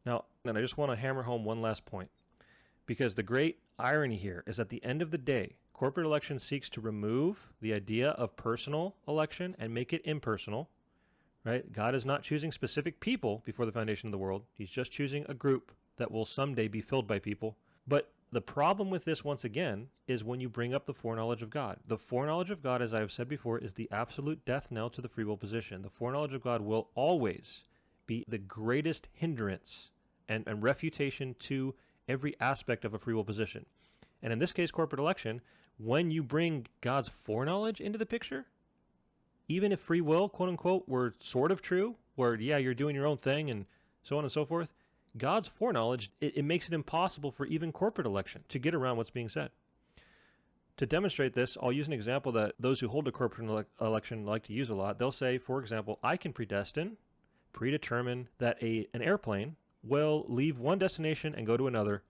Now, and I just want to hammer home one last point, because the great irony here is at the end of the day, corporate election seeks to remove the idea of personal election and make it impersonal, right? God is not choosing specific people before the foundation of the world. He's just choosing a group that will someday be filled by people. But the problem with this, once again, is when you bring up the foreknowledge of God. The foreknowledge of God, as I have said before, is the absolute death knell to the free will position. The foreknowledge of God will always be the greatest hindrance and refutation to every aspect of a free will position. And in this case, corporate election, when you bring God's foreknowledge into the picture, even if free will, quote unquote, were sort of true, where, yeah, you're doing your own thing and so on and so forth, God's foreknowledge, it makes it impossible for even corporate election to get around what's being said. To demonstrate this, I'll use an example that those who hold a corporate election like to use a lot. They'll say, for example, I can predetermine that an airplane will leave one destination and go to another.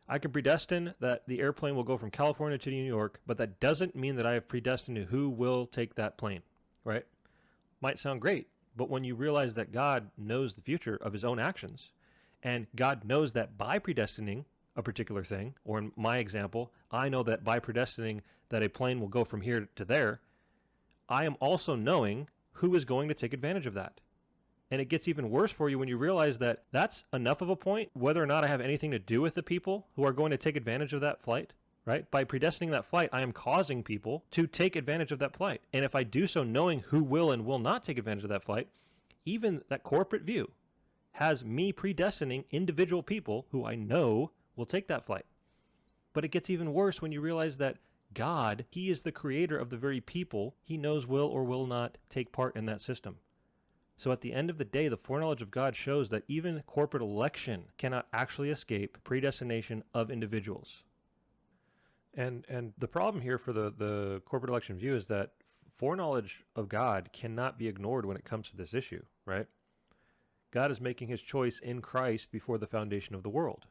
I can predestine that the airplane will go from California to New York, but that doesn't mean that I have predestined who will take that plane, right? Might sound great, but when you realize that God knows the future of his own actions, and God knows that by predestining a particular thing, or in my example, I know that by predestining that a plane will go from here to there, I am also knowing who is going to take advantage of that. And it gets even worse for you when you realize that that's enough of a point, whether or not I have anything to do with the people who are going to take advantage of that flight, right? By predestining that flight, I am causing people to take advantage of that flight. And if I do so knowing who will and will not take advantage of that flight, even that corporate view has me predestining individual people who I know will take that flight. But it gets even worse when you realize that God, he is the creator of the very people he knows will or will not take part in that system. So at the end of the day, the foreknowledge of God shows that even corporate election cannot actually escape predestination of individuals. And the problem here for the corporate election view is that foreknowledge of God cannot be ignored when it comes to this issue, right? God is making his choice in Christ before the foundation of the world,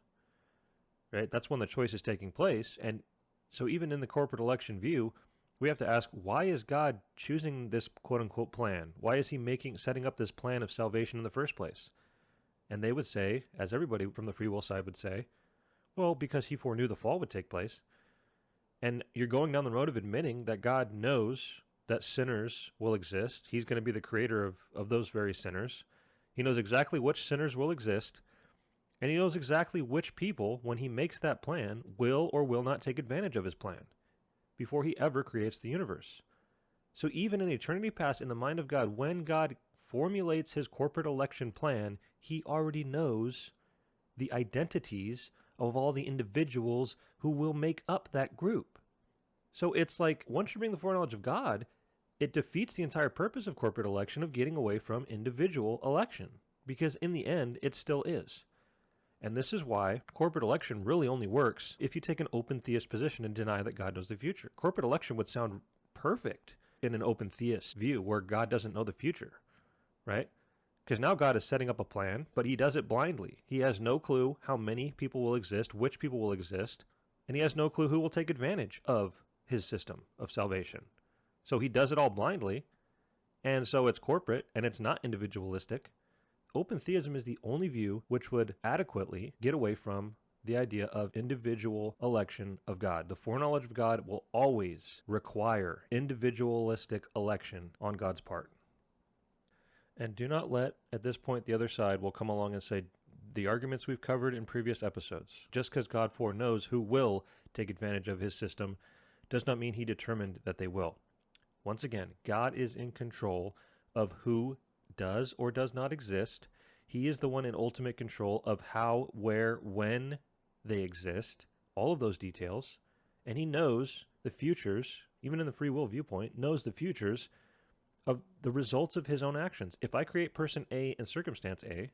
right? That's when the choice is taking place. And so even in the corporate election view, we have to ask, why is God choosing this quote-unquote plan? Why is he setting up this plan of salvation in the first place? And they would say, as everybody from the free will side would say, well, because he foreknew the fall would take place. And you're going down the road of admitting that God knows that sinners will exist. He's going to be the creator of those very sinners. He knows exactly which sinners will exist. And he knows exactly which people, when he makes that plan, will or will not take advantage of his plan before he ever creates the universe. So even in eternity past, in the mind of God, when God formulates his corporate election plan, he already knows the identities of all the individuals who will make up that group. So it's like, once you bring the foreknowledge of God, it defeats the entire purpose of corporate election of getting away from individual election, because in the end, it still is. And this is why corporate election really only works if you take an open theist position and deny that God knows the future. Corporate election would sound perfect in an open theist view where God doesn't know the future, right? Because now God is setting up a plan, but he does it blindly. He has no clue how many people will exist, which people will exist, and he has no clue who will take advantage of his system of salvation. So he does it all blindly, and so it's corporate, and it's not individualistic. Open theism is the only view which would adequately get away from the idea of individual election of God. The foreknowledge of God will always require individualistic election on God's part. And do not let, at this point, the other side will come along and say, the arguments we've covered in previous episodes, just because God foreknows who will take advantage of his system, does not mean he determined that they will. Once again, God is in control of who does or does not exist. He is the one in ultimate control of how, where, when they exist, all of those details, and he knows the futures, even in the free will viewpoint, knows the futures of the results of his own actions. If I create person A in circumstance A,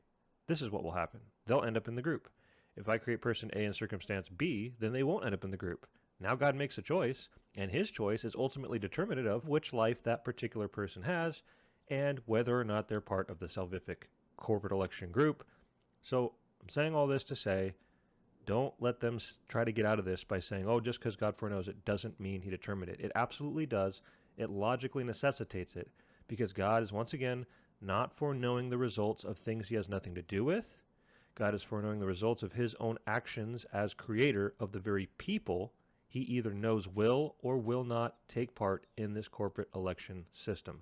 this is what will happen. They'll end up in the group. If I create person A in circumstance B, then they won't end up in the group. Now God makes a choice, and his choice is ultimately determinative of which life that particular person has, and whether or not they're part of the salvific corporate election group. So I'm saying all this to say, don't let them try to get out of this by saying, oh, just because God foreknows it doesn't mean he determined it. It absolutely does. It logically necessitates it, because God is, once again, not foreknowing the results of things he has nothing to do with. God is foreknowing the results of his own actions as creator of the very people he either knows will or will not take part in this corporate election system.